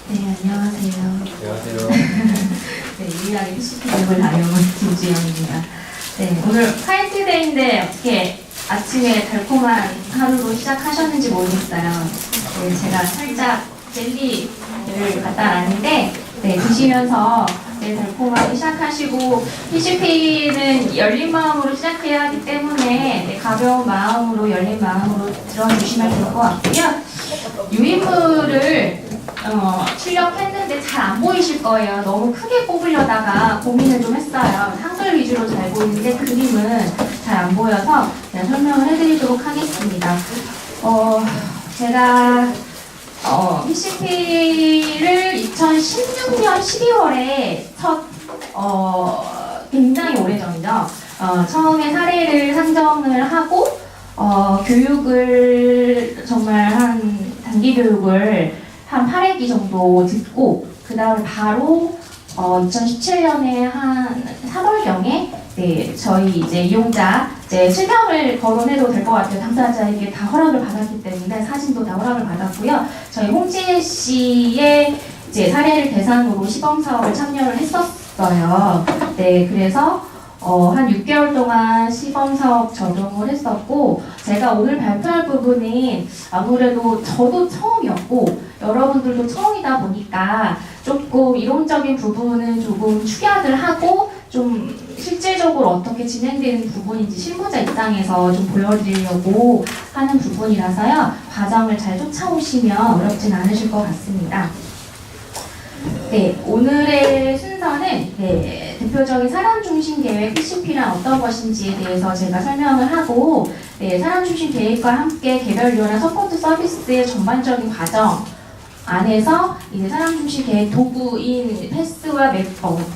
네, 안녕하세요. 안녕하세요. 네, 유일하게 PCP 앱을 다녀온 김지영입니다. 네, 오늘 화이트데이인데 어떻게 아침에 달콤한 하루로 시작하셨는지 모르겠어요. 네, 제가 살짝 젤리를 갖다 놨는데 네, 드시면서 네, 달콤하게 시작하시고 PCP는 열린 마음으로 시작해야 하기 때문에 네, 가벼운 마음으로 열린 마음으로 들어주시면 될 것 같고요. 유인물을 출력했는데 잘 안 보이실 거예요. 너무 크게 뽑으려다가 고민을 좀 했어요. 한글 위주로 잘 보이는데 그림은 잘 안 보여서 그냥 설명을 해드리도록 하겠습니다. 제가 PCP를 2016년 12월에 굉장히 오래전이죠. 처음에 사례를 상정을 하고 교육을 정말 단기 교육을 한 8회기 정도 듣고 그 다음에 바로 2017년에 한 3월경에 네, 저희 이제 이용자 실명을 거론해도 될 것 같아요. 당사자에게 다 허락을 받았기 때문에 사진도 다 허락을 받았고요. 저희 홍지혜 씨의 이제 사례를 대상으로 시범 사업을 참여를 했었어요. 네, 그래서 한 6개월 동안 시범사업 적용을 했었고 제가 오늘 발표할 부분은 아무래도 저도 처음이었고 여러분들도 처음이다 보니까 조금 이론적인 부분은 조금 축약을 하고 좀 실질적으로 어떻게 진행되는 부분인지 실무자 입장에서 좀 보여드리려고 하는 부분이라서요. 과정을 잘 쫓아오시면 어렵진 않으실 것 같습니다. 네, 오늘의 순서는 대표적인 사람중심 계획 PCP란 어떤 것인지에 대해서 제가 설명을 하고 사람중심 계획과 함께 개별유형의 서포트 서비스의 전반적인 과정 안에서 이제 사람중심 계획 도구인 패스와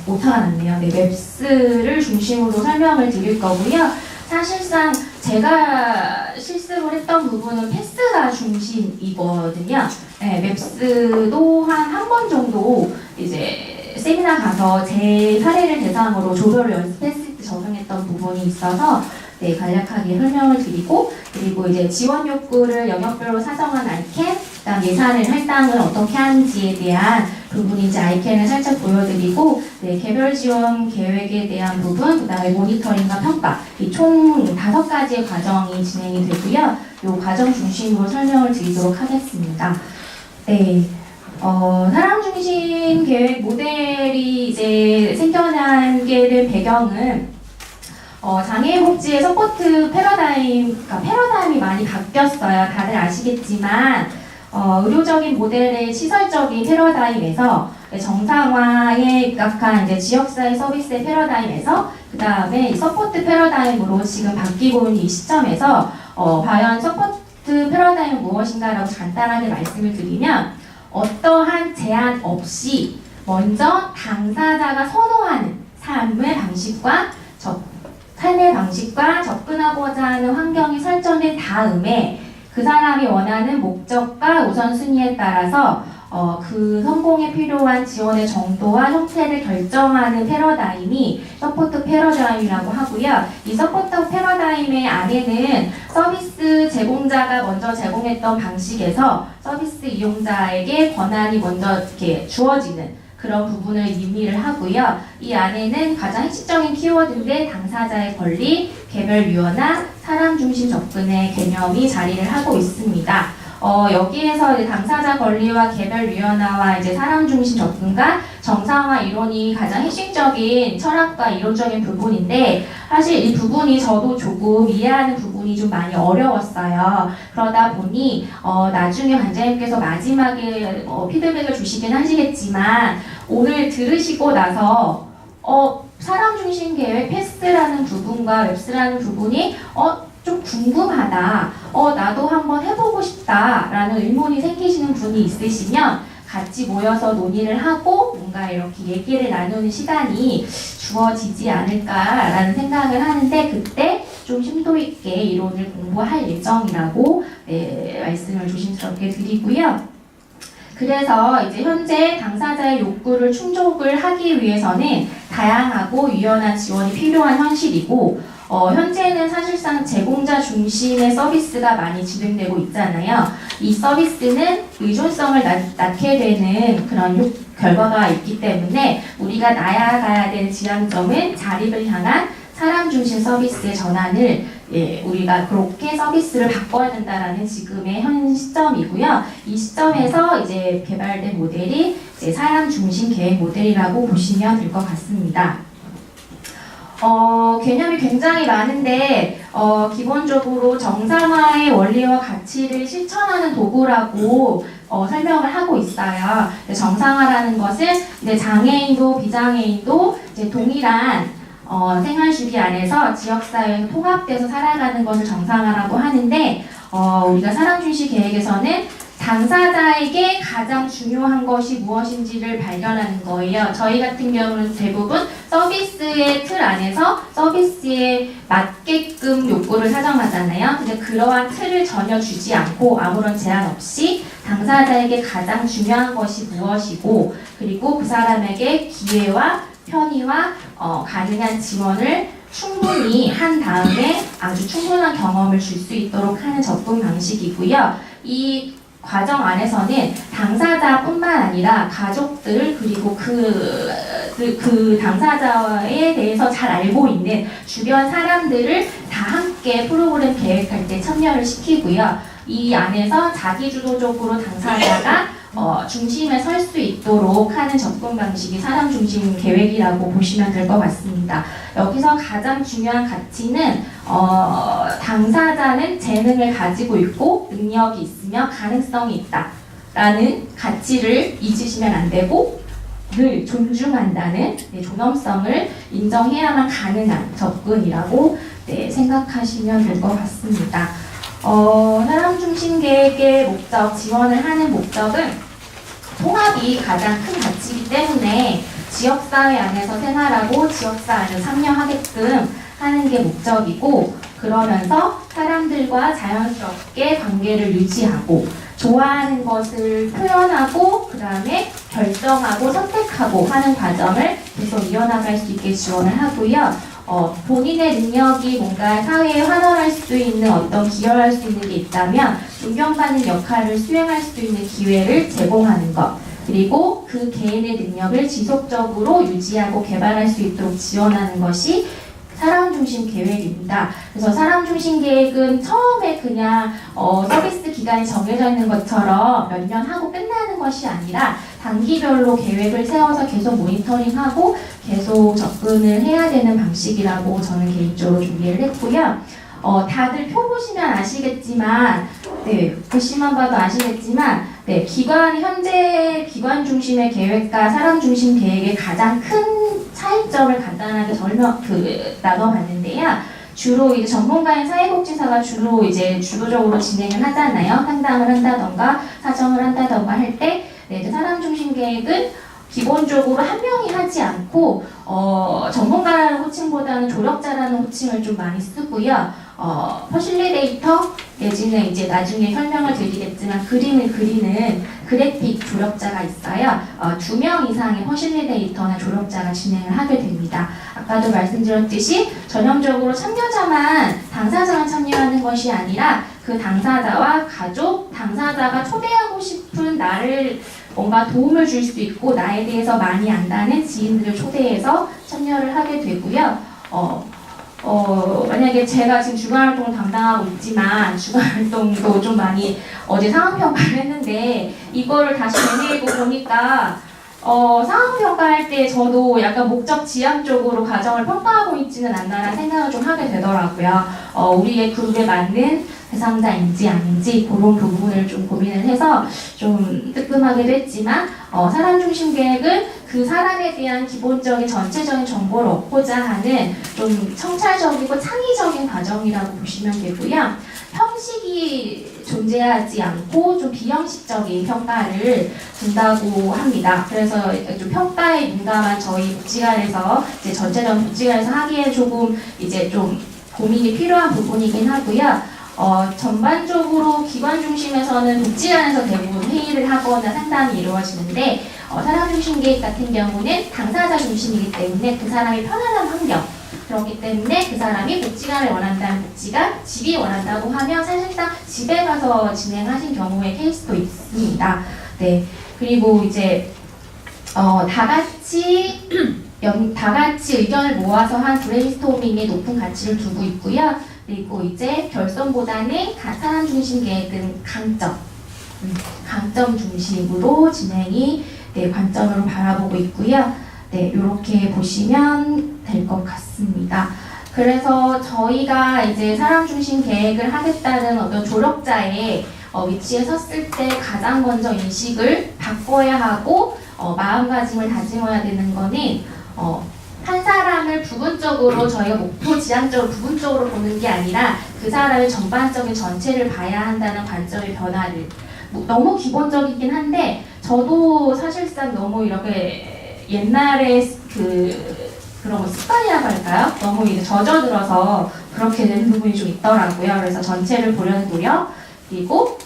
오타가 났네요. 맵스를 중심으로 설명을 드릴 거고요. 사실상 제가 실습을 했던 부분은 패스가 중심이거든요. 맵스도 한 번 정도 이제 세미나 가서 제 사례를 대상으로 조별을 연습했을 때 적용했던 부분이 있어서 간략하게 설명을 드리고 그리고 이제 지원 욕구를 영역별로 사정한 아이캔, 그다음 예산을 할당을 어떻게 하는지에 대한 부분이 이제 아이캔을 살짝 보여드리고 개별 지원 계획에 대한 부분, 그다음에 모니터링과 평가 이 총 5가지의 과정이 진행이 되고요. 이 과정 중심으로 설명을 드리도록 하겠습니다. 네. 사람 중심 계획 모델이 이제 생겨나게 된 배경은 장애인 복지의 서포트 패러다임이 많이 바뀌었어요. 다들 아시겠지만 의료적인 모델의 시설적인 패러다임에서 정상화에 입각한 이제 지역사회 서비스의 패러다임에서 그 다음에 서포트 패러다임으로 지금 바뀌고 있는 이 시점에서 과연 서포트 패러다임은 무엇인가라고 간단하게 말씀을 드리면 어떠한 제한 없이 먼저 당사자가 선호하는 삶의 방식과 접근하고자 하는 환경이 설정된 다음에 그 사람이 원하는 목적과 우선순위에 따라서 그 성공에 필요한 지원의 정도와 형태를 결정하는 패러다임이 서포트 패러다임이라고 하고요. 이 서포트 패러다임의 안에는 서비스 제공자가 먼저 제공했던 방식에서 서비스 이용자에게 권한이 먼저 이렇게 주어지는 그런 부분을 의미를 하고요. 이 안에는 가장 핵심적인 키워드인데 당사자의 권리, 개별 유연화, 사람 중심 접근의 개념이 자리를 하고 있습니다. 여기에서 이제 당사자 권리와 개별 유연화와 이제 사람 중심 접근과 정상화 이론이 가장 핵심적인 철학과 이론적인 부분인데 사실 이 부분이 저도 조금 이해하는 부분이 좀 많이 어려웠어요. 그러다 보니 나중에 관장님께서 마지막에 피드백을 주시긴 하시겠지만 오늘 들으시고 나서 사람 중심 계획 패스라는 부분과 웹스라는 부분이 좀 궁금하다. 나도 한번 해보고 싶다. 라는 의문이 생기시는 분이 있으시면 같이 모여서 논의를 하고 뭔가 이렇게 얘기를 나누는 시간이 주어지지 않을까라는 생각을 하는데 그때 좀 심도 있게 이론을 공부할 예정이라고 말씀을 조심스럽게 드리고요. 그래서 이제 현재 당사자의 욕구를 충족을 하기 위해서는 다양하고 유연한 지원이 필요한 현실이고 현재는 사실상 제공자 중심의 서비스가 많이 진행되고 있잖아요. 이 서비스는 의존성을 낳게 되는 그런 결과가 있기 때문에 우리가 나아가야 되는 지향점은 자립을 향한 사람 중심 서비스의 전환을 우리가 그렇게 서비스를 바꿔야 된다라는 지금의 현 시점이고요. 이 시점에서 이제 개발된 모델이 이제 사람 중심 계획 모델이라고 보시면 될 것 같습니다. 개념이 굉장히 많은데 기본적으로 정상화의 원리와 가치를 실천하는 도구라고 설명을 하고 있어요. 정상화라는 것은 이제 장애인도 비장애인도 이제 동일한 생활 주기 안에서 지역사회에 통합돼서 살아가는 것을 정상화라고 하는데 우리가 사람중심 계획에서는 당사자에게 가장 중요한 것이 무엇인지를 발견하는 거예요. 저희 같은 경우는 대부분 서비스의 틀 안에서 서비스에 맞게끔 욕구를 사정하잖아요. 근데 그러한 틀을 전혀 주지 않고 아무런 제한 없이 당사자에게 가장 중요한 것이 무엇이고 그리고 그 사람에게 기회와 편의와 가능한 지원을 충분히 한 다음에 아주 충분한 경험을 줄 수 있도록 하는 접근 방식이고요. 이 과정 안에서는 당사자뿐만 아니라 가족들 그리고 그 당사자에 대해서 잘 알고 있는 주변 사람들을 다 함께 프로그램 계획할 때 참여를 시키고요. 이 안에서 자기주도적으로 당사자가 중심에 설 수 있도록 하는 접근 방식이 사람 중심 계획이라고 보시면 될 것 같습니다. 여기서 가장 중요한 가치는 당사자는 재능을 가지고 있고 능력이 있으며 가능성이 있다라는 가치를 잊으시면 안 되고 늘 존중한다는 존엄성을 인정해야만 가능한 접근이라고 생각하시면 될 것 같습니다. 사람 중심 계획의 목적, 지원을 하는 목적은 통합이 가장 큰 가치이기 때문에 지역사회 안에서 생활하고 지역사회 안에서 참여하게끔 하는 게 목적이고 그러면서 사람들과 자연스럽게 관계를 유지하고 좋아하는 것을 표현하고 그 다음에 결정하고 선택하고 하는 과정을 계속 이어나갈 수 있게 지원을 하고요. 본인의 능력이 뭔가 사회에 환원할 수 있는 어떤 기여할 수 있는 게 있다면 존경받는 역할을 수행할 수 있는 기회를 제공하는 것 그리고 그 개인의 능력을 지속적으로 유지하고 개발할 수 있도록 지원하는 것이 사람 중심 계획입니다. 그래서 사람 중심 계획은 처음에 그냥 서비스 기간이 정해져 있는 것처럼 몇 년 하고 끝나는 것이 아니라 단기별로 계획을 세워서 계속 모니터링하고 계속 접근을 해야 되는 방식이라고 저는 개인적으로 준비를 했고요. 다들 표 보시면 아시겠지만, 글씨만 봐도 아시겠지만, 현재 기관 중심의 계획과 사람 중심 계획의 가장 큰 차이점을 간단하게 나눠봤는데요. 주로 이제 전문가인 사회복지사가 주로 이제 주도적으로 진행을 하잖아요. 상담을 한다던가 사정을 한다던가 할 때, 사람 중심 계획은 기본적으로 한 명이 하지 않고 전문가라는 호칭보다는 조력자라는 호칭을 좀 많이 쓰고요. 퍼실리데이터 내지는 이제 나중에 설명을 드리겠지만 그림을 그리는 그래픽 조력자가 있어요. 2명 이상의 퍼실리데이터나 조력자가 진행을 하게 됩니다. 아까도 말씀드렸듯이 전형적으로 참여자만 당사자만 참여하는 것이 아니라 그 당사자와 가족, 당사자가 초대하고 싶은 나를 뭔가 도움을 줄 수 있고 나에 대해서 많이 안다는 지인들을 초대해서 참여를 하게 되고요. 만약에 제가 지금 주간활동을 담당하고 있지만 주간활동도 좀 많이 어제 상황평가를 했는데 이거를 다시 되뇌이고 보니까 상황평가할 때 저도 약간 목적 지향적으로 과정을 평가하고 있지는 않나라는 생각을 좀 하게 되더라고요. 우리의 그룹에 맞는 대상자인지 아닌지 그런 부분을 좀 고민을 해서 좀 뜨끔하기도 했지만 사람 중심 계획은 그 사람에 대한 기본적인 전체적인 정보를 얻고자 하는 좀 청찰적이고 창의적인 과정이라고 보시면 되고요. 형식이 존재하지 않고 좀 비형식적인 평가를 준다고 합니다. 그래서 좀 평가에 민감한 저희 복지관에서 이제 전체적인 복지관에서 하기에 조금 이제 좀 고민이 필요한 부분이긴 하고요. 전반적으로 기관 중심에서는 복지관에서 대부분 회의를 하거나 상담이 이루어지는데 사람 중심 계획 같은 경우는 당사자 중심이기 때문에 그 사람이 편안한 환경 그렇기 때문에 그 사람이 복지관을 원한다는 복지관, 집이 원한다고 하면 사실상 집에 가서 진행하신 경우의 케이스도 있습니다. 네. 그리고 이제 다 같이 의견을 모아서 한 브레인스토밍에 높은 가치를 두고 있고요. 그리고 이제 결손보다는 사람 중심 계획은 강점 중심으로 진행이 관점으로 바라보고 있고요. 네, 이렇게 보시면 될 것 같습니다. 그래서 저희가 이제 사람 중심 계획을 하겠다는 어떤 조력자의 위치에 섰을 때 가장 먼저 인식을 바꿔야 하고 마음가짐을 다짐해야 되는 거는 한 사람을 부분적으로 저희가 목표 지향적으로 부분적으로 보는 게 아니라 그 사람의 전반적인 전체를 봐야 한다는 관점의 변화를 너무 기본적이긴 한데 저도 사실상 너무 이렇게 옛날에 그런 습관이라고 할까요? 너무 이제 젖어들어서 그렇게 되는 부분이 좀 있더라고요. 그래서 전체를 보려는 노력 그리고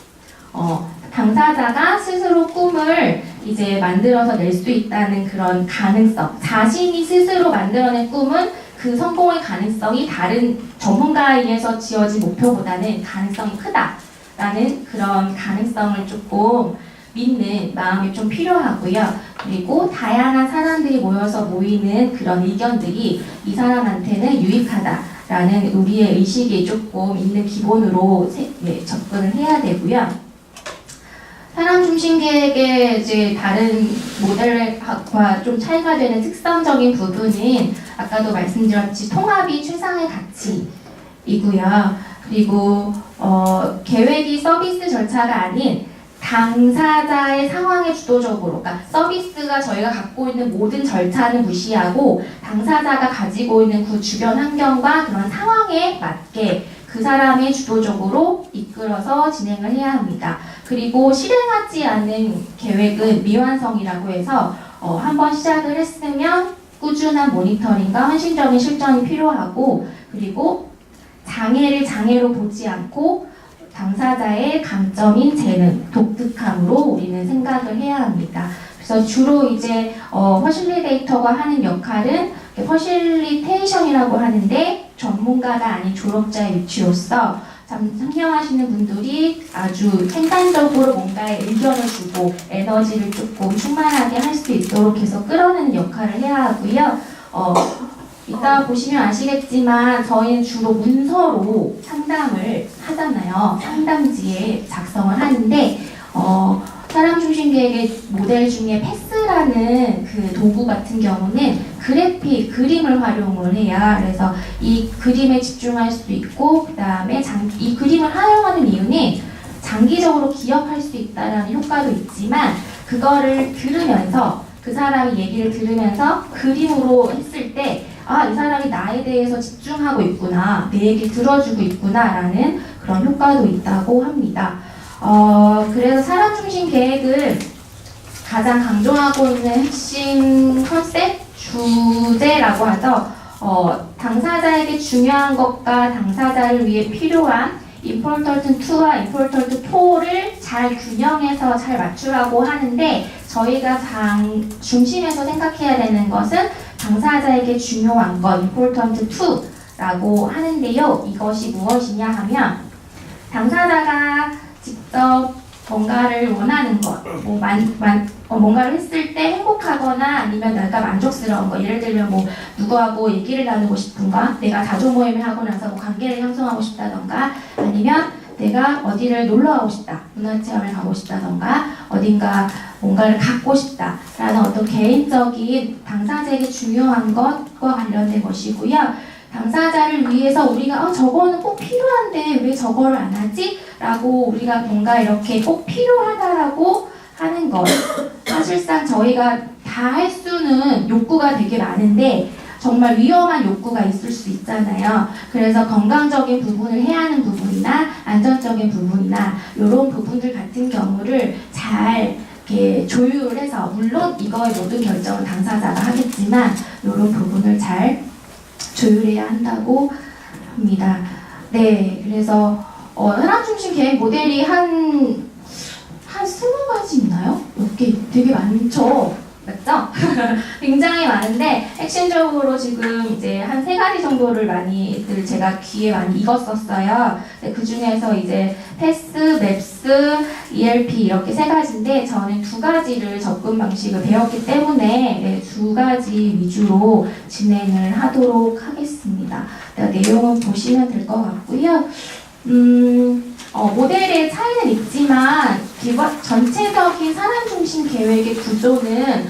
당사자가 스스로 꿈을 이제 만들어서 낼 수 있다는 그런 가능성, 자신이 스스로 만들어낸 꿈은 그 성공의 가능성이 다른 전문가에 의해서 지어진 목표보다는 가능성이 크다라는 그런 가능성을 조금 믿는 마음이 좀 필요하고요. 그리고 다양한 사람들이 모이는 그런 의견들이 이 사람한테는 유익하다라는 우리의 의식이 조금 있는 기본으로 접근을 해야 되고요. 사람 중심 계획의 이제 다른 모델과 좀 차이가 되는 특성적인 부분은 아까도 말씀드렸듯이 통합이 최상의 가치이고요. 그리고 계획이 서비스 절차가 아닌 당사자의 상황에 주도적으로, 그러니까 서비스가 저희가 갖고 있는 모든 절차를 무시하고 당사자가 가지고 있는 그 주변 환경과 그런 상황에 맞게 그 사람이 주도적으로 이끌어서 진행을 해야 합니다. 그리고 실행하지 않은 계획은 미완성이라고 해서 한번 시작을 했으면 꾸준한 모니터링과 헌신적인 실천이 필요하고 그리고 장애를 장애로 보지 않고 당사자의 강점인 재능, 독특함으로 우리는 생각을 해야 합니다. 그래서 주로 이제 퍼실리데이터가 하는 역할은 퍼실리테이션이라고 하는데 전문가가 아닌 졸업자의 위치로서 참여하시는 분들이 아주 생산적으로 뭔가에 의견을 주고 에너지를 조금 충만하게 할 수 있도록 계속 끌어내는 역할을 해야 하고요. 이따 보시면 아시겠지만 저희는 주로 문서로 상담을 하잖아요. 상담지에 작성을 하는데 사람 중심 계획의 모델 중에 패스라는 그 도구 같은 경우는 그래픽, 그림을 활용을 해야 그래서 이 그림에 집중할 수도 있고 그 다음에 이 그림을 활용하는 이유는 장기적으로 기억할 수 있다는 효과도 있지만 그거를 들으면서 그 사람이 얘기를 들으면서 그림으로 했을 때 이 사람이 나에 대해서 집중하고 있구나, 내 얘기 들어주고 있구나라는 그런 효과도 있다고 합니다. 그래서 사람 중심 계획을 가장 강조하고 있는 핵심 컨셉, 주제라고 하죠. 당사자에게 중요한 것과 당사자를 위해 필요한 important to와 important for를 잘 균형해서 잘 맞추라고 하는데 저희가 중심에서 생각해야 되는 것은 당사자에게 중요한 것, important to라고 하는데요. 이것이 무엇이냐 하면 당사자가 직접 뭔가를 원하는 것, 뭔가를 했을 때 행복하거나 아니면 내가 만족스러운 것, 예를 들면 누구하고 얘기를 나누고 싶은가, 내가 자조 모임을 하고 나서 관계를 형성하고 싶다던가, 아니면 내가 어디를 놀러 가고 싶다, 문화체험을 가고 싶다던가, 어딘가 뭔가를 갖고 싶다라는 어떤 개인적인 당사자에게 중요한 것과 관련된 것이고요. 당사자를 위해서 우리가 저거는 꼭 필요한데 왜 저거를 안 하지? 라고 우리가 뭔가 이렇게 꼭 필요하다라고 하는 것. 사실상 저희가 다 할 수는 욕구가 되게 많은데 정말 위험한 욕구가 있을 수 있잖아요. 그래서 건강적인 부분을 해야 하는 부분이나 안전적인 부분이나 이런 부분들 같은 경우를 잘 이렇게 조율을 해서 물론 이거의 모든 결정은 당사자가 하겠지만 이런 부분을 잘 조율해야 한다고 합니다. 네, 그래서 사람 중심 계획 모델이 한 20가지 있나요? 몇 개 되게 많죠. 맞죠? 굉장히 많은데 핵심적으로 지금 이제 한 3가지 정도를 많이들 제가 귀에 많이 익었었어요. 그 중에서 이제 패스, 맵스, ELP 이렇게 3가지인데 저는 2가지를 접근 방식을 배웠기 때문에 2가지 위주로 진행을 하도록 하겠습니다. 내용은 보시면 될 것 같고요. 모델의 차이는 있지만 전체적인 사람 중심 계획의 구조는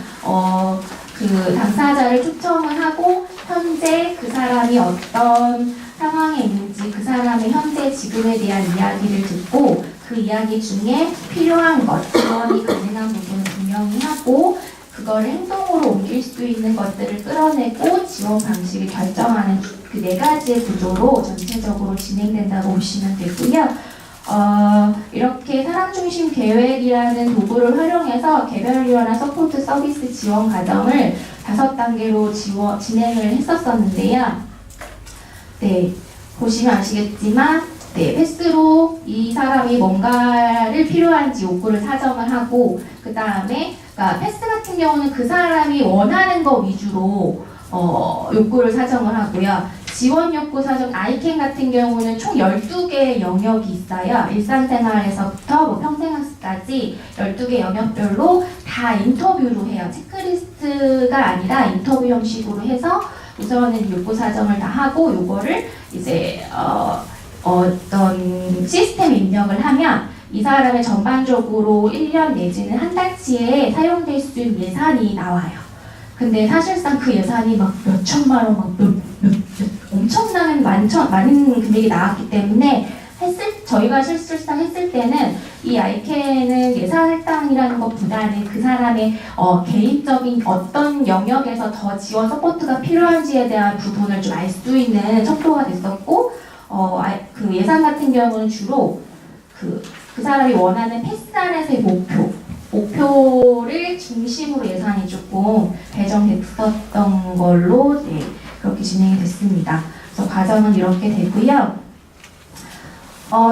그 당사자를 초청을 하고 현재 그 사람이 어떤 상황에 있는지 그 사람의 현재 지금에 대한 이야기를 듣고 그 이야기 중에 필요한 것, 지원이 가능한 부분을 분명히 하고 그거를 행동으로 옮길 수 있는 것들을 끌어내고 지원 방식을 결정하는 그 4가지의 구조로 전체적으로 진행된다고 보시면 되고요. 이렇게 사람 중심 계획이라는 도구를 활용해서 개별유연화 서포트 서비스 지원 과정을 5단계로 진행을 했었었는데요. 네, 보시면 아시겠지만 패스로 이 사람이 뭔가를 필요한지 욕구를 사정을 하고 그 다음에 그러니까 패스 같은 경우는 그 사람이 원하는 거 위주로 욕구를 사정을 하고요. 지원 욕구 사정 아이캔 같은 경우는 총 12개의 영역이 있어요. 일상생활에서부터 평생학습까지 12개 영역별로 다 인터뷰로 해요. 체크리스트가 아니라 인터뷰 형식으로 해서 우선은 욕구 사정을 다 하고 요거를 이제 어떤 시스템 입력을 하면 이 사람의 전반적으로 1년 내지는 한 달치에 사용될 수 있는 예산이 나와요. 근데 사실상 그 예산이 막 몇 천만 원, 엄청나게 많은 금액이 나왔기 때문에 저희가 실질상 했을 때는 이 아이캔은 예산 할당이라는 것보다는 그 사람의 개인적인 어떤 영역에서 더 지원 서포트가 필요한지에 대한 부분을 좀 알 수 있는 척도가 됐었고 그 예산 같은 경우는 주로 그 사람이 원하는 패스 안에서의 목표를 중심으로 예산이 조금 배정됐었던 걸로 그렇게 진행이 됐습니다. 그래서 과정은 이렇게 되고요.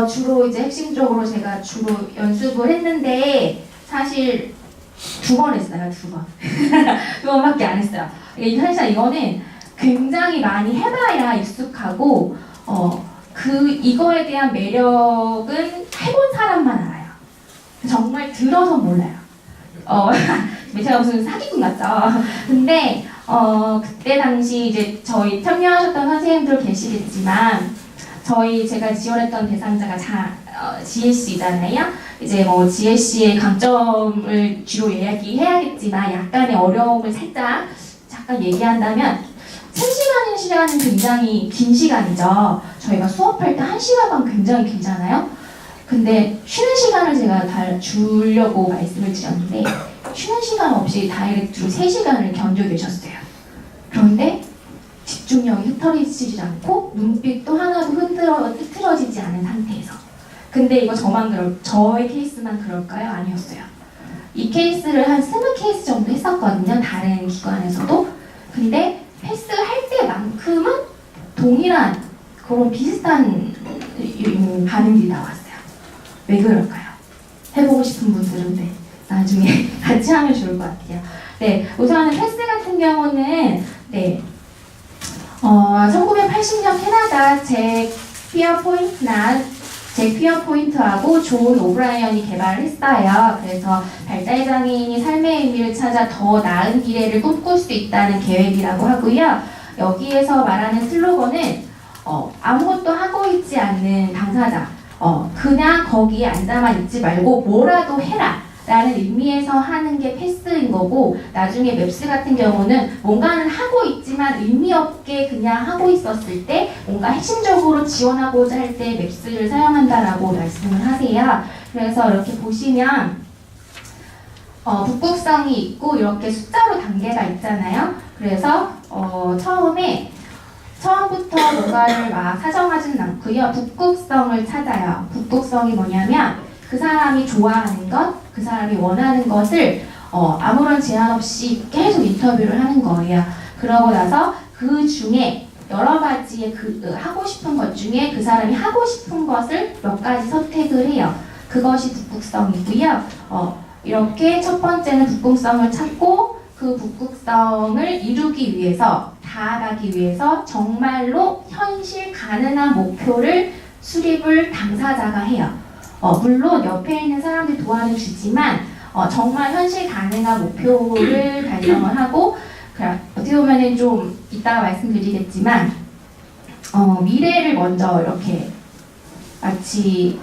주로 이제 핵심적으로 제가 주로 연습을 했는데 사실 2번 했어요. 2번. 2번밖에 안 했어요. 사실 이거는 굉장히 많이 해봐야 익숙하고 이거에 대한 매력은 해본 사람만 알아요. 정말 들어서 몰라요. 제가 무슨 사기꾼 같죠? 근데 그때 당시 이제 저희 참여하셨던 선생님들 계시겠지만 제가 지원했던 대상자가 GS이잖아요. 이제 뭐 GS의 강점을 주로 이야기해야겠지만 약간의 어려움을 잠깐 얘기한다면 3시간인 시간은 굉장히 긴 시간이죠. 저희가 수업할 때 1시간만 굉장히 길잖아요. 근데 쉬는 시간을 제가 다 주려고 말씀을 드렸는데 쉬는 시간 없이 다이렉트로 3시간을 견뎌내셨어요. 그런데 집중력이 흐트러지지 않고 눈빛도 하나도 흐트러지지 않은 상태에서. 근데 이거 저의 케이스만 그럴까요? 아니었어요. 이 케이스를 한 20케이스 정도 했었거든요. 다른 기관에서도. 근데 패스할 때만큼은 동일한 그런 비슷한 반응이 나왔어요. 왜 그럴까요? 해보고 싶은 분들은 나중에 같이 하면 좋을 것 같아요. 네, 우선은 패스 같은 경우는 1980년 캐나다 잭 피어포인트하고 존 오브라이언이 개발을 했어요. 그래서 발달장애인이 삶의 의미를 찾아 더 나은 미래를 꿈꿀 수 있다는 계획이라고 하고요. 여기에서 말하는 슬로건은 아무것도 하고 있지 않는 당사자, 그냥 거기에 앉아만 있지 말고 뭐라도 해라 라는 의미에서 하는 게 패스인 거고, 나중에 맵스 같은 경우는 뭔가는 하고 있지만 의미 없게 그냥 하고 있었을 때 뭔가 핵심적으로 지원하고자 할 때 맵스를 사용한다라고 말씀을 하세요. 그래서 이렇게 보시면 북극성이 있고 이렇게 숫자로 단계가 있잖아요. 그래서 처음부터 뭔가를 막 사정하지는 않고요. 북극성을 찾아요. 북극성이 뭐냐면 그 사람이 좋아하는 것, 그 사람이 원하는 것을 아무런 제한 없이 계속 인터뷰를 하는 거예요. 그러고 나서 그 중에 여러 가지의 하고 싶은 것 중에 그 사람이 하고 싶은 것을 몇 가지 선택을 해요. 그것이 북극성이고요. 이렇게 첫 번째는 북극성을 찾고 그 북극성을 이루기 위해서, 다가가기 위해서 정말로 현실 가능한 목표를 수립을 당사자가 해요. 물론 옆에 있는 사람들 도와는 주지만 정말 현실 가능한 목표를 달성을 하고, 어떻게 보면은 좀 이따가 말씀드리겠지만 미래를 먼저 이렇게 마치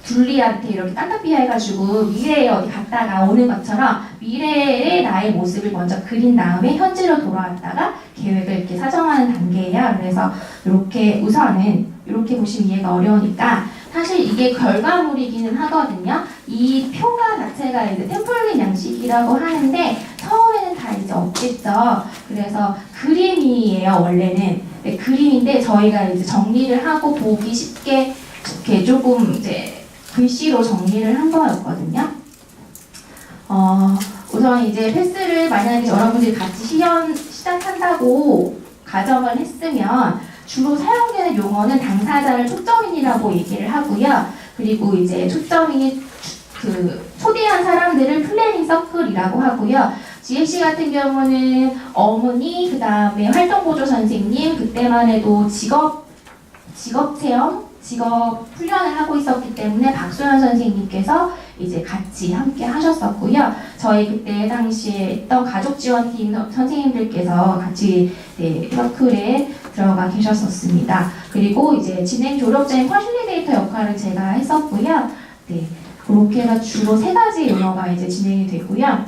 둘리한테 이렇게 깐다삐아 해가지고 미래에 어디 갔다가 오는 것처럼 미래의 나의 모습을 먼저 그린 다음에 현재로 돌아왔다가 계획을 이렇게 사정하는 단계예요. 그래서 이렇게 우선은 이렇게 보시면 이해가 어려우니까 사실 이게 결과물이기는 하거든요. 이 표가 자체가 이제 템플릿 양식이라고 하는데 처음에는 다 이제 없겠죠. 그래서 그림이에요, 원래는. 네, 그림인데 저희가 이제 정리를 하고 보기 쉽게 이렇게 조금 이제 글씨로 정리를 한 거였거든요. 우선 이제 패스를 만약에 여러분들이 같이 시작한다고 가정을 했으면 주로 사용되는 용어는 당사자를 초점인이라고 얘기를 하고요. 그리고 이제 초점인이 초대한 사람들을 플래닝 서클이라고 하고요. GFC 같은 경우는 어머니, 그 다음에 활동보조 선생님, 그때만 해도 직업 체험, 직업 훈련을 하고 있었기 때문에 박소연 선생님께서 이제 같이 함께 하셨었고요. 저희 그때 당시에 있던 가족지원팀 선생님들께서 같이 서클에 들어가 계셨었습니다. 그리고 이제 진행 조력자인 퍼실리데이터 역할을 제가 했었고요. 네, 그렇게가 주로 3가지 용어가 이제 진행이 되고요.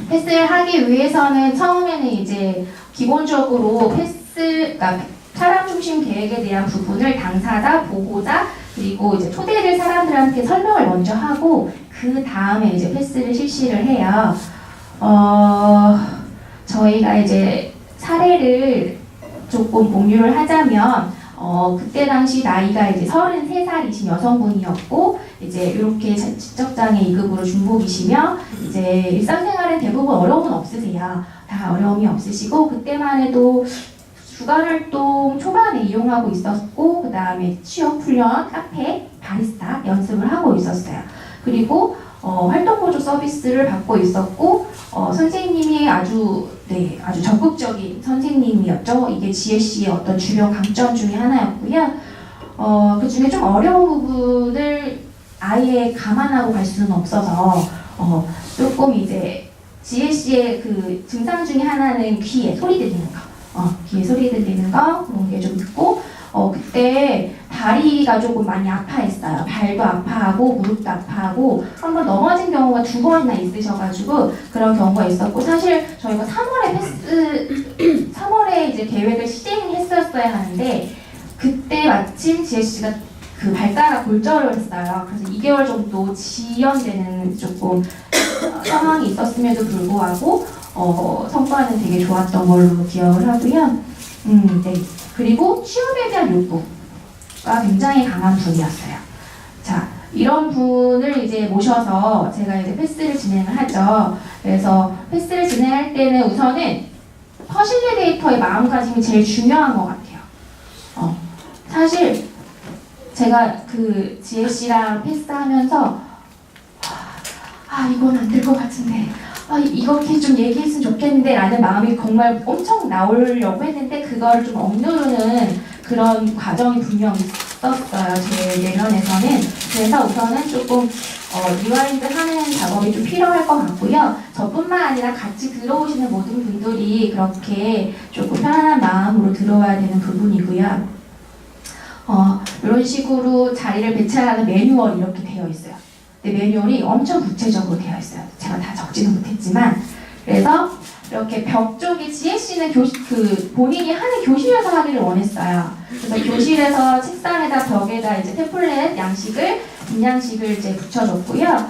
패스를 하기 위해서는 처음에는 이제 기본적으로 그러니까 사람 중심 계획에 대한 부분을 당사자, 보고자, 그리고 이제 초대될 사람들한테 설명을 먼저 하고 그 다음에 이제 패스를 실시를 해요. 저희가 이제 사례를 조금 공유를 하자면 그때 당시 나이가 이제 33살이신 여성분이었고 이제 이렇게 지적장애 2급으로 중복이시며 이제 일상생활엔 대부분 어려움은 없으세요. 다 어려움이 없으시고 그때만 해도 주간활동 초반에 이용하고 있었고 그 다음에 취업, 훈련, 카페, 바리스타 연습을 하고 있었어요. 그리고 활동보조 서비스를 받고 있었고 선생님이 아주 적극적인 선생님이었죠. 이게 GSC의 어떤 주요 강점 중에 하나였고요. 그 중에 좀 어려운 부분을 아예 감안하고 갈 수는 없어서 조금 이제 GSC의 그 증상 중에 하나는 귀에 소리 들리는 거. 귀에 소리 들리는 거 그런 게 좀 듣고 그때 다리가 조금 많이 아파했어요. 발도 아파하고 무릎도 아파하고 한번 넘어진 경우가 2번이나 있으셔가지고 그런 경우가 있었고 사실 저희가 3월에 이제 계획을 시행했었어야 하는데 그때 마침 GSC가 그 발가락 골절을 했어요. 그래서 2개월 정도 지연되는 조금 상황이 있었음에도 불구하고 성과는 되게 좋았던 걸로 기억을 하고요. 네. 그리고 취업에 대한 욕구가 굉장히 강한 분이었어요. 자, 이런 분을 이제 모셔서 제가 이제 패스를 진행을 하죠. 그래서 패스를 진행할 때는 우선은 퍼실리데이터의 마음가짐이 제일 중요한 것 같아요. 사실 제가 그 GSC랑 패스하면서 이건 안 될 것 같은데 이렇게 좀 얘기했으면 좋겠는데 라는 마음이 정말 엄청 나오려고 했는데 그걸 좀 억누르는 그런 과정이 분명히 있었어요. 제 내면에서는. 그래서 우선은 조금 리와인드 하는 작업이 좀 필요할 것 같고요. 저뿐만 아니라 같이 들어오시는 모든 분들이 그렇게 조금 편안한 마음으로 들어와야 되는 부분이고요. 이런 식으로 자리를 배치하는 매뉴얼이 이렇게 되어 있어요. 매뉴얼이 엄청 구체적으로 되어 있어요. 제가 다 적지는 못했지만 그래서 이렇게 벽 쪽에 GSC는 본인이 하는 교실에서 하기를 원했어요. 그래서 교실에서 책상에다 벽에다 이제 템플릿 양식을 빈양식을 이제 붙여줬고요.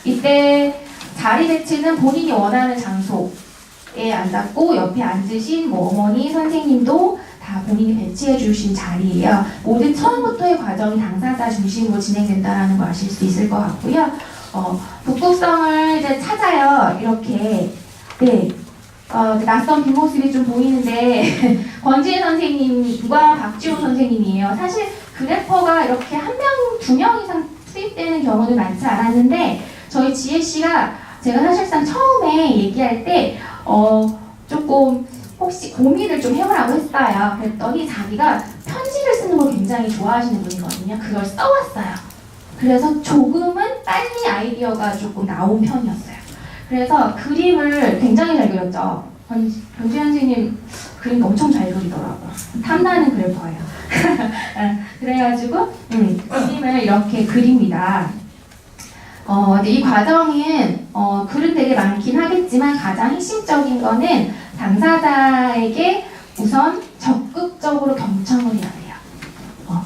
이때 자리 배치는 본인이 원하는 장소에 앉았고 옆에 앉으신 어머니 선생님도 다 본인이 배치해 주신 자리예요. 모든 처음부터의 과정이 당사자 중심으로 진행된다는 걸 아실 수 있을 것 같고요. 북극성을 이제 찾아요. 이렇게 낯선 뒷모습이 좀 보이는데 권지혜 선생님과 박지호 선생님이에요. 사실 그래퍼가 이렇게 1명, 2명 이상 투입되는 경우는 많지 않았는데 저희 지혜씨가 제가 사실상 처음에 얘기할 때 조금 혹시 고민을 좀 해보라고 했어요. 그랬더니 자기가 편지를 쓰는 걸 굉장히 좋아하시는 분이거든요. 그걸 써왔어요. 그래서 조금은 빨리 아이디어가 조금 나온 편이었어요. 그래서 그림을 굉장히 잘 그렸죠. 변지현 선생님 그림 엄청 잘 그리더라고요. 탐나는 그래퍼예요. 그래가지고 그림을 이렇게 그립니다. 근데 이 과정은 글은 되게 많긴 하겠지만 가장 핵심적인 거는 당사자에게 우선 적극적으로 경청을 해야 돼요.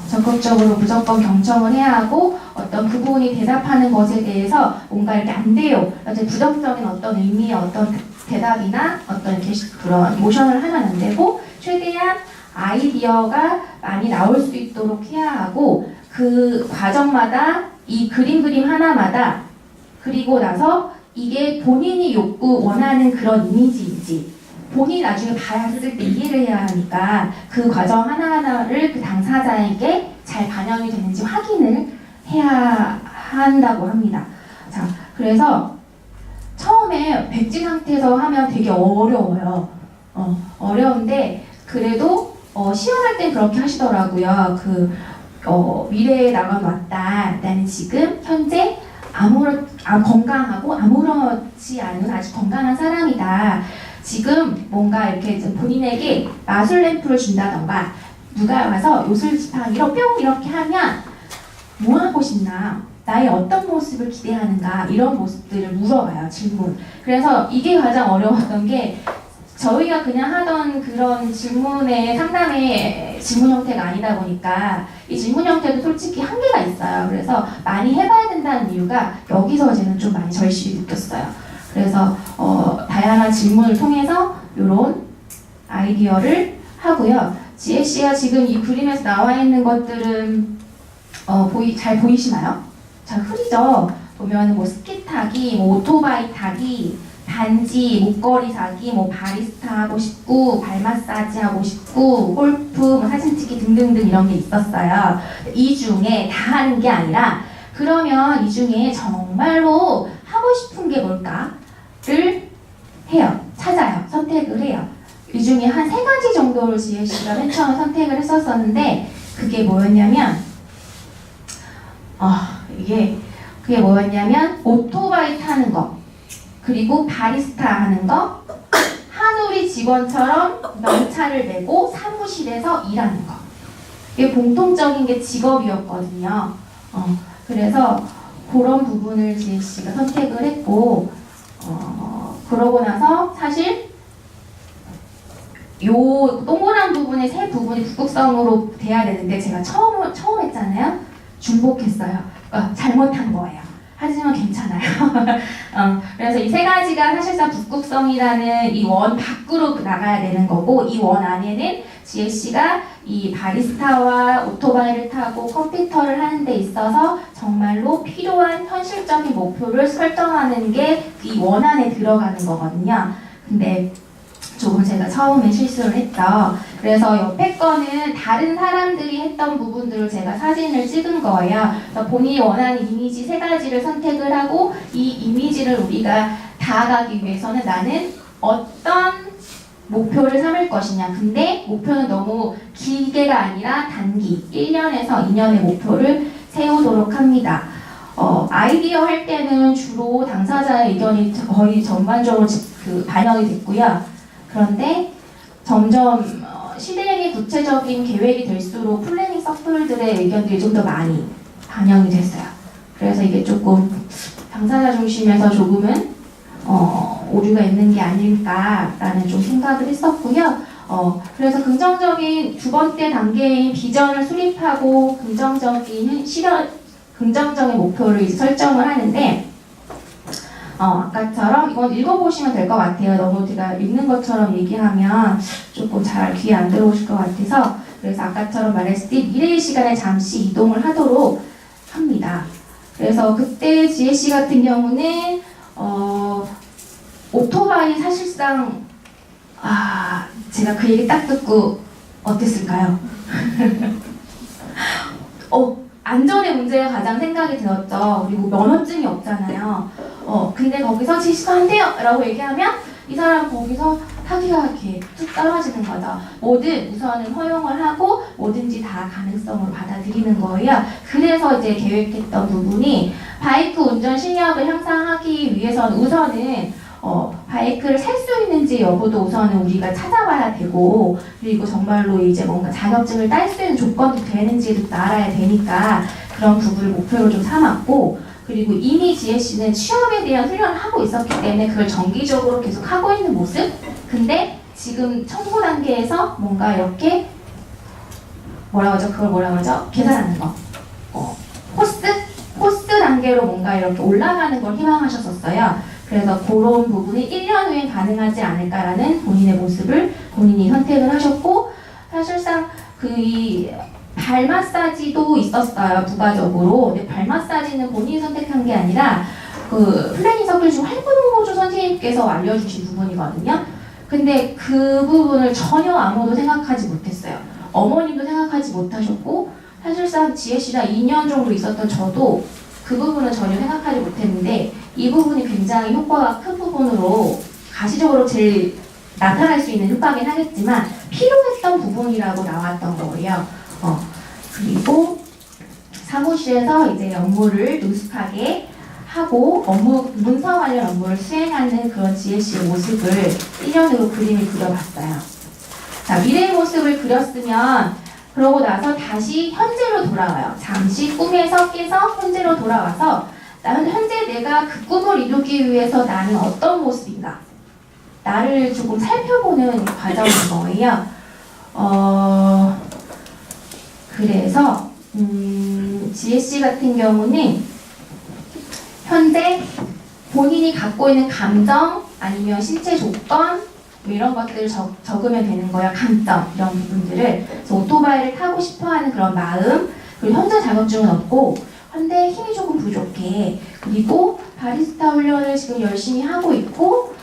적극적으로 무조건 경청을 해야 하고 어떤 그분이 대답하는 것에 대해서 뭔가 이렇게 안 돼요. 부정적인 어떤 의미의 어떤 대답이나 어떤 그런 모션을 하면 안 되고 최대한 아이디어가 많이 나올 수 있도록 해야 하고 그 과정마다 이 그림 하나마다 그리고 나서 이게 본인이 원하는 그런 이미지인지 본인이 나중에 봤을 때 이해를 해야 하니까 그 과정 하나하나를 그 당사자에게 잘 반영이 되는지 확인을 해야 한다고 합니다. 자, 그래서 처음에 백지 상태에서 하면 되게 어려워요. 어려운데 그래도 시연할 땐 그렇게 하시더라고요. 미래에 나가놨다. 나는 지금 현재 건강하고 아무렇지 않은 아주 건강한 사람이다. 지금 뭔가 이렇게 본인에게 마술 램프를 준다던가 누가 와서 요술지팡이로 뿅 이렇게 하면 뭐 하고 싶나? 나의 어떤 모습을 기대하는가? 이런 모습들을 물어봐요. 질문. 그래서 이게 가장 어려웠던 게 저희가 그냥 하던 그런 상담의 질문 형태가 아니다 보니까 이 질문 형태도 솔직히 한계가 있어요. 그래서 많이 해봐야 된다는 이유가 여기서 저는 좀 많이 절실히 느꼈어요. 그래서 다양한 질문을 통해서 이런 아이디어를 하고요. 지혜 씨가 지금 이 그림에서 나와 있는 것들은 잘 보이시나요? 잘 흐리죠? 보면 뭐 스키 타기, 뭐 오토바이 타기, 반지, 목걸이 사기, 뭐 바리스타 하고 싶고, 발 마사지 하고 싶고, 골프, 뭐 사진 찍기 등등등 이런 게 있었어요. 이 중에 다 하는 게 아니라 그러면 이 중에 정말로 하고 싶은 게 뭘까를 해요. 찾아요. 선택을 해요. 이 중에 한 3가지 정도를 지혜 씨가 맨 처음에 선택을 했었었는데 그게 뭐였냐면 그게 뭐였냐면 오토바이 타는 거 그리고 바리스타 하는 거 한우리 직원처럼 명찰을 내고 사무실에서 일하는 거 이게 공통적인 게 직업이었거든요. 그래서 그런 부분을 지혜 씨가 선택을 했고 그러고 나서 사실 요 동그란 부분의 세 부분이 북극성으로 돼야 되는데 제가 처음 했잖아요. 중복했어요. 잘못한 거예요. 하지만 괜찮아요. 그래서 이 3가지가 사실상 북극성이라는 이 원 밖으로 나가야 되는 거고 이 원 안에는 지혜 씨가 이 바리스타와 오토바이를 타고 컴퓨터를 하는 데 있어서 정말로 필요한 현실적인 목표를 설정하는 게 이 원 안에 들어가는 거거든요. 근데 조금 제가 처음에 실수를 했죠. 그래서 옆에 거는 다른 사람들이 했던 부분들을 제가 사진을 찍은 거예요. 그래서 본인이 원하는 이미지 3가지를 선택을 하고 이 이미지를 우리가 다가가기 위해서는 나는 어떤 목표를 삼을 것이냐. 근데 목표는 너무 길게가 아니라 단기 1년에서 2년의 목표를 세우도록 합니다. 아이디어 할 때는 주로 당사자의 의견이 거의 전반적으로 반영이 됐고요. 그런데 점점 실행이 구체적인 계획이 될수록 플래닝 서클들의 의견들이 좀 더 많이 반영이 됐어요. 그래서 이게 조금 당사자 중심에서 조금은 오류가 있는 게 아닐까라는 좀 생각을 했었고요. 그래서 긍정적인 2번째 단계인 비전을 수립하고 긍정적인 목표를 이제 설정을 하는데 아까처럼 이건 읽어보시면 될 것 같아요. 너무 제가 읽는 것처럼 얘기하면 조금 잘 귀에 안 들어오실 것 같아서 그래서 아까처럼 말했을 때 미래의 시간에 잠시 이동을 하도록 합니다. 그래서 그때 지혜 씨 같은 경우는 오토바이 사실상 제가 그 얘기 딱 듣고 어땠을까요? 안전의 문제가 가장 생각이 들었죠. 그리고 면허증이 없잖아요. 근데 거기서 70안 돼요! 라고 얘기하면 이 사람 거기서 사기가 이렇게 툭 떨어지는 거죠. 뭐든 우선은 허용을 하고 뭐든지 다 가능성으로 받아들이는 거예요. 그래서 이제 계획했던 부분이 바이크 운전 실력을 향상하기 위해서는 우선은 바이크를 살 수 있는지 여부도 우선은 우리가 찾아봐야 되고, 그리고 정말로 이제 뭔가 자격증을 딸 수 있는 조건이 되는지도 알아야 되니까 그런 부분을 목표로 좀 삼았고, 그리고 이미 지혜씨는 취업에 대한 훈련을 하고 있었기 때문에 그걸 정기적으로 계속 하고 있는 모습. 근데 지금 청구 단계에서 뭔가 이렇게 뭐라고 하죠? 그걸 뭐라고 하죠? 계산하는 거. 코스 단계로 뭔가 이렇게 올라가는 걸 희망하셨었어요. 그래서 그런 부분이 1년 후엔 가능하지 않을까라는 본인의 모습을 본인이 선택을 하셨고, 사실상 이 발 마사지도 있었어요, 부가적으로. 근데 발 마사지는 본인이 선택한 게 아니라 그 플래닝 서클 중 활구동호조 선생님께서 알려주신 부분이거든요. 근데 그 부분을 전혀 아무도 생각하지 못했어요. 어머님도 생각하지 못하셨고, 사실상 지혜씨가 2년 정도 있었던 저도 그 부분은 전혀 생각하지 못했는데, 이 부분이 굉장히 효과가 큰 부분으로 가시적으로 제일 나타날 수 있는 효과긴 하겠지만 필요했던 부분이라고 나왔던 거예요. 그리고 사무실에서 이제 업무를 능숙하게 하고 문서 관련 업무를 수행하는 그런 지혜씨의 모습을 1년으로 그림을 그려봤어요. 자, 미래의 모습을 그렸으면 그러고 나서 다시 현재로 돌아와요. 잠시 꿈에서 깨서 현재로 돌아와서 현재 내가 그 꿈을 이루기 위해서 나는 어떤 모습인가? 나를 조금 살펴보는 과정인 거예요. 그래서 지혜씨 같은 경우는 현재 본인이 갖고 있는 감정 아니면 신체 조건 뭐 이런 것들을 적으면 되는 거예요. 강점 이런 부분들을. 그래서 오토바이를 타고 싶어하는 그런 마음, 그리고 현재 자격증은 없고 현재 힘이 조금 부족해. 그리고 바리스타 훈련을 지금 열심히 하고 있고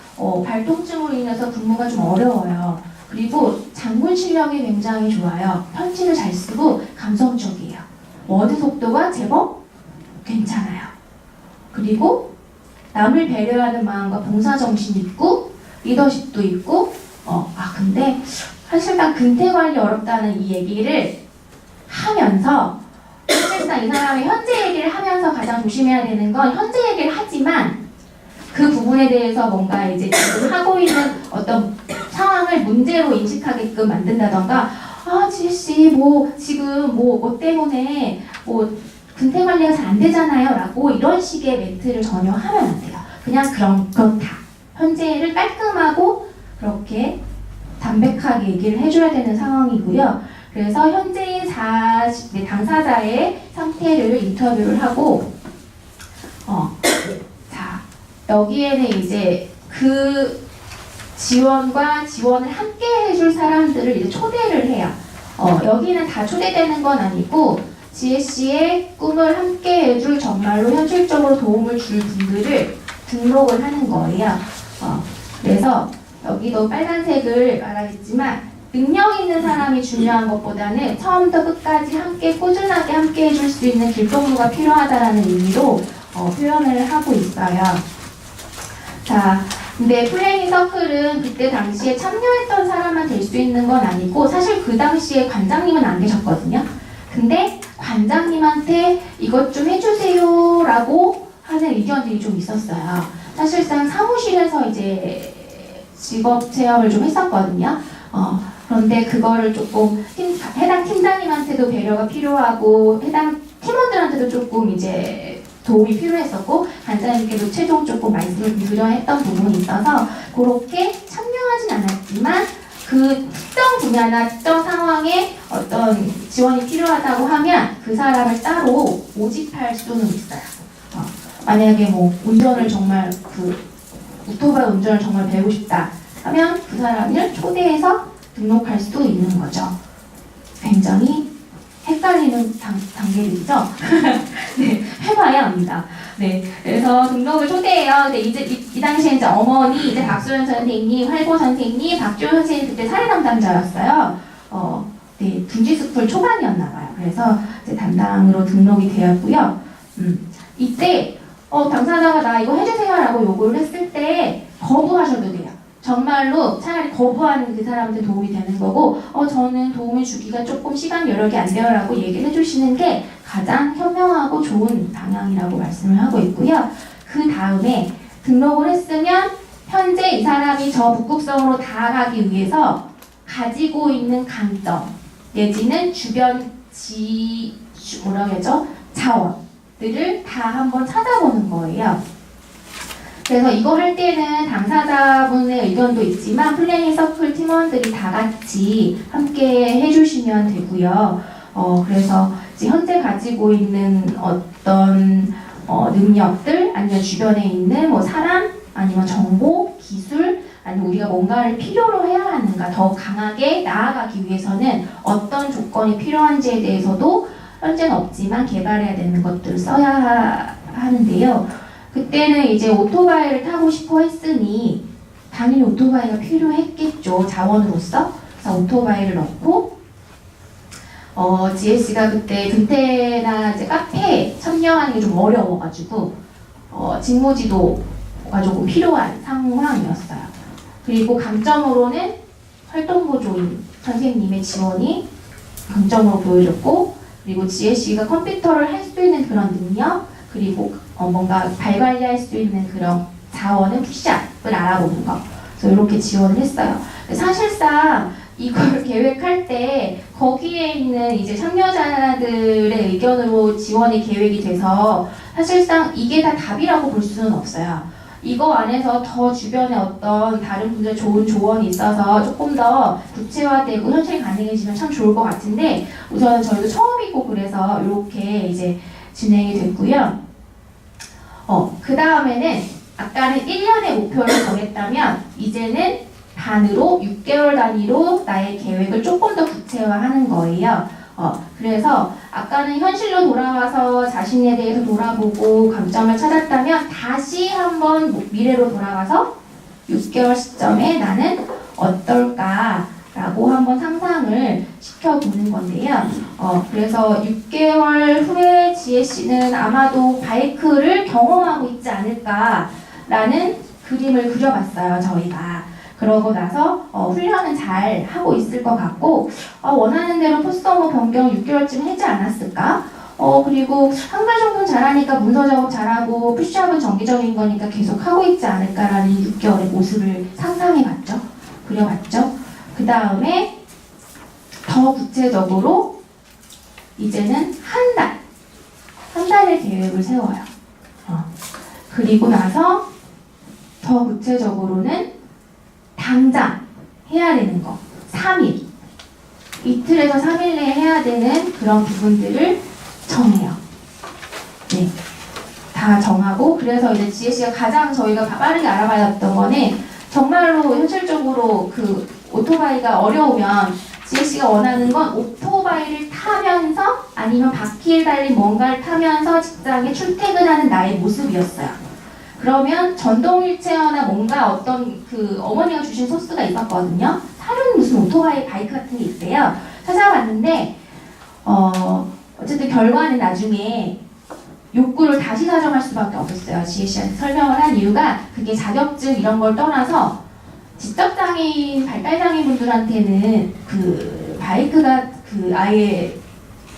발통증으로 인해서 근무가 좀 어려워요. 그리고 장문 실력이 굉장히 좋아요. 편지를 잘 쓰고 감성적이에요. 워드 속도가 제법 괜찮아요. 그리고 남을 배려하는 마음과 봉사정신이 있고 리더십도 있고 근데 사실상 근태 관리 어렵다는 이 얘기를 하면서 사실상 이 사람이 현재 얘기를 하면서 가장 조심해야 되는 건 현재 얘기를 하지만 그 부분에 대해서 뭔가 이제 지금 하고 있는 어떤 상황을 문제로 인식하게끔 만든다던가 지혜씨 지금 뭐 때문에 근태 관리가 잘 안 되잖아요 라고 이런 식의 멘트를 전혀 하면 안 돼요. 그냥 그렇다. 현재를 깔끔하고 그렇게 담백하게 얘기를 해줘야 되는 상황이고요. 그래서 현재의 당사자의 상태를 인터뷰를 하고 여기에는 이제 그 지원을 함께 해줄 사람들을 이제 초대를 해요. 여기는 다 초대되는 건 아니고 지혜씨의 꿈을 함께 해줄 정말로 현실적으로 도움을 줄 분들을 등록을 하는 거예요. 그래서 여기도 빨간색을 말하겠지만 능력 있는 사람이 중요한 것보다는 처음부터 끝까지 함께 꾸준하게 함께 해줄 수 있는 길동무가 필요하다라는 의미로 표현을 하고 있어요. 자, 근데 플래닝 서클은 그때 당시에 참여했던 사람만 될 수 있는 건 아니고 사실 그 당시에 관장님은 안 계셨거든요. 근데 관장님한테 이것 좀 해주세요 라고 하는 의견들이 좀 있었어요. 사실상 사무실에서 이제 직업 체험을 좀 했었거든요. 그런데 그거를 조금 해당 팀장님한테도 배려가 필요하고 해당 팀원들한테도 조금 이제 도움이 필요했었고 관장님께도 최종 조금 말씀을 드려 했던 부분이 있어서 그렇게 참여하진 않았지만 그 특정 분야나 특정 상황에 어떤 지원이 필요하다고 하면 그 사람을 따로 모집할 수는 있어요. 만약에 운전을 정말 오토바이 운전을 정말 배우고 싶다 하면 그 사람을 초대해서 등록할 수도 있는 거죠. 굉장히 헷갈리는 단계이죠. 네, 해봐야 합니다. 네, 그래서 등록을 초대해요. 근데 이제 이 당시에 이제 어머니, 이제 박소연 선생님, 활보 선생님, 박조 선생님 그때 사례 담당자였어요. 네, 둥지스쿨 초반이었나봐요. 그래서 이제 담당으로 등록이 되었고요. 이때 당사자가 나 이거 해주세요라고 요구를 했을 때 거부하셔도 돼요. 정말로 차라리 거부하는 그 사람한테 도움이 되는 거고, 저는 도움을 주기가 조금 시간 여력이 안 돼요 라고 얘기를 해주시는 게 가장 현명하고 좋은 방향이라고 말씀을 하고 있고요. 그 다음에 등록을 했으면 현재 이 사람이 저 북극성으로 다가가기 위해서 가지고 있는 강점 내지는 주변 뭐라고 하죠? 자원들을 다 한번 찾아보는 거예요. 그래서 이거 할 때는 당사자분의 의견도 있지만 플래닝 서클 팀원들이 다 같이 함께 해주시면 되고요. 그래서 이제 현재 가지고 있는 어떤 능력들 아니면 주변에 있는 뭐 사람 아니면 정보, 기술 아니면 우리가 뭔가를 필요로 해야 하는가 더 강하게 나아가기 위해서는 어떤 조건이 필요한지에 대해서도 현재는 없지만 개발해야 되는 것들을 써야 하는데요. 그때는 이제 오토바이를 타고 싶어 했으니 당연히 오토바이가 필요했겠죠. 자원으로서. 그래서 오토바이를 넣고 GS가 그때 근태나 이제 카페에 참여하는 게 좀 어려워가지고 직무지도가 조금 필요한 상황이었어요. 그리고 강점으로는 활동보조인 선생님의 지원이 강점으로 보여졌고, 그리고 GS가 컴퓨터를 할 수 있는 그런 능력, 그리고 뭔가 발 관리할 수 있는 그런 자원은 푸시업을 알아보는 거. 그래서 이렇게 지원을 했어요. 사실상 이걸 계획할 때 거기에 있는 이제 참여자들의 의견으로 지원이 계획이 돼서 사실상 이게 다 답이라고 볼 수는 없어요. 이거 안에서 더 주변에 어떤 다른 분들 좋은 조언이 있어서 조금 더 구체화되고 현실 가능해지면 참 좋을 것 같은데 우선은 저희도 처음이고 그래서 이렇게 이제 진행이 됐고요. 그 다음에는 아까는 1년의 목표를 정했다면 이제는 단으로 6개월 단위로 나의 계획을 조금 더 구체화하는 거예요. 그래서 아까는 현실로 돌아와서 자신에 대해서 돌아보고 강점을 찾았다면 다시 한번 미래로 돌아가서 6개월 시점에 나는 어떨까라고 한번 상상을 시켜보는 건데요. 그래서 6개월 후에 지혜씨는 아마도 바이크를 경험하고 있지 않을까라는 그림을 그려봤어요, 저희가. 그러고 나서 훈련은 잘 하고 있을 것 같고 원하는 대로 포스터머 변경 6개월쯤 하지 않았을까? 그리고 한 달 정도는 잘하니까 문서 작업 잘하고 푸시업은 정기적인 거니까 계속 하고 있지 않을까라는 6개월의 모습을 상상해봤죠. 그려봤죠. 그 다음에 더 구체적으로 이제는 한 달의 계획을 세워요. 그리고 나서 더 구체적으로는 당장 해야 되는 거 3일 이틀에서 3일 내에 해야 되는 그런 부분들을 정해요. 네, 다 정하고 그래서 이제 지혜씨가 가장 저희가 빠르게 알아봐야 던 거는 정말로 현실적으로 그 오토바이가 어려우면 지혜씨가 원하는 건 오토바이를 타면서 아니면 바퀴를 달린 뭔가를 타면서 직장에 출퇴근하는 나의 모습이었어요. 그러면 전동 휠체어나 뭔가 어떤 그 어머니가 주신 소스가 있었거든요. 다른 무슨 오토바이 바이크 같은 게 있대요. 찾아봤는데 어쨌든 결과는 나중에 욕구를 다시 사정할 수밖에 없었어요. 지혜씨한테 설명을 한 이유가 그게 자격증 이런 걸 떠나서 지적장애인, 발달장애인 분들한테는 그 바이크가 그 아예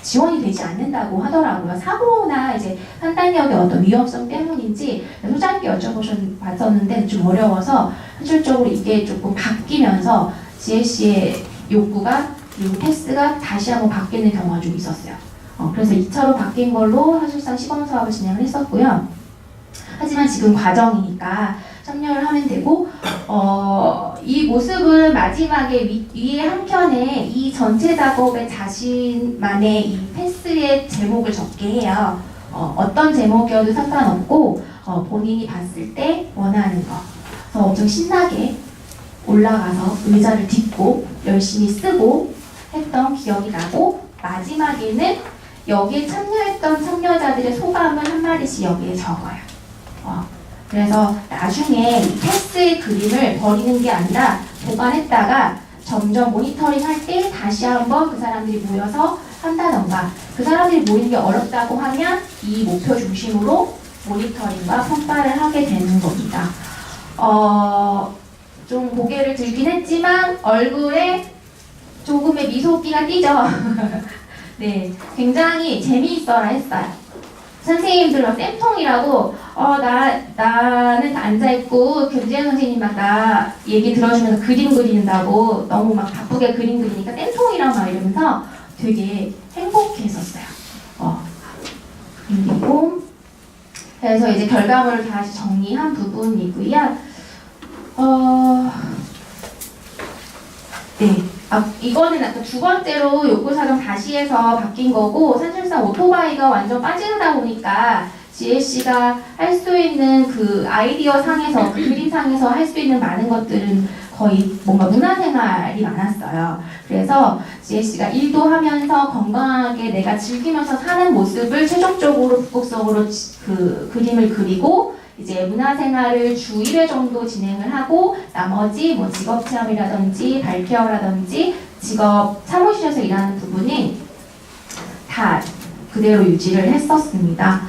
지원이 되지 않는다고 하더라고요. 사고나 이제 판단력의 어떤 위험성 때문인지 소장님께 여쭤봤었는데 좀 어려워서 현실적으로 이게 조금 바뀌면서 지혜씨의 욕구가 그리고 패스가 다시 한번 바뀌는 경우가 좀 있었어요. 그래서 2차로 바뀐 걸로 사실상 시범 사업을 진행을 했었고요. 하지만 지금 과정이니까 참여를 하면 되고 이 모습은 마지막에 위에 한 켠에 이 전체 작업의 자신만의 이 패스의 제목을 적게 해요. 어떤 제목이어도 상관없고 본인이 봤을 때 원하는 거. 그래서 엄청 신나게 올라가서 의자를 딛고 열심히 쓰고 했던 기억이 나고 마지막에는 여기에 참여했던 참여자들의 소감을 한 마디씩 여기에 적어요. 그래서 나중에 이 패스의 그림을 버리는 게 아니라 보관했다가 점점 모니터링 할 때 다시 한번 그 사람들이 모여서 한다던가 그 사람들이 모이는 게 어렵다고 하면 이 목표 중심으로 모니터링과 평가를 하게 되는 겁니다. 좀 고개를 들긴 했지만 얼굴에 조금의 미소기가 띄죠. 네, 굉장히 재미있어라 했어요. 선생님들은 쌤통이라고 나는 앉아있고 교재 선생님만 나 얘기 들어주면서 그림 그린다고 너무 막 바쁘게 그림 그리니까 쌤통이라 막 이러면서 되게 행복했었어요. 그리고 그래서 이제 결과물을 다시 정리한 부분이고요. 네. 이거는 아까 두 번째로 요구사정 다시 해서 바뀐 거고, 사실상 오토바이가 완전 빠지다 보니까 GLC가 할 수 있는 그 아이디어 상에서, 그 그림 상에서 할 수 있는 많은 것들은 거의 뭔가 문화생활이 많았어요. 그래서 GLC가 일도 하면서 건강하게 내가 즐기면서 사는 모습을 최종적으로 북극성으로 그 그림을 그리고 이제 문화생활을 주 1회 정도 진행을 하고 나머지 뭐 직업체험이라든지 발표라든지 직업 사무실에서 일하는 부분은 다 그대로 유지를 했었습니다.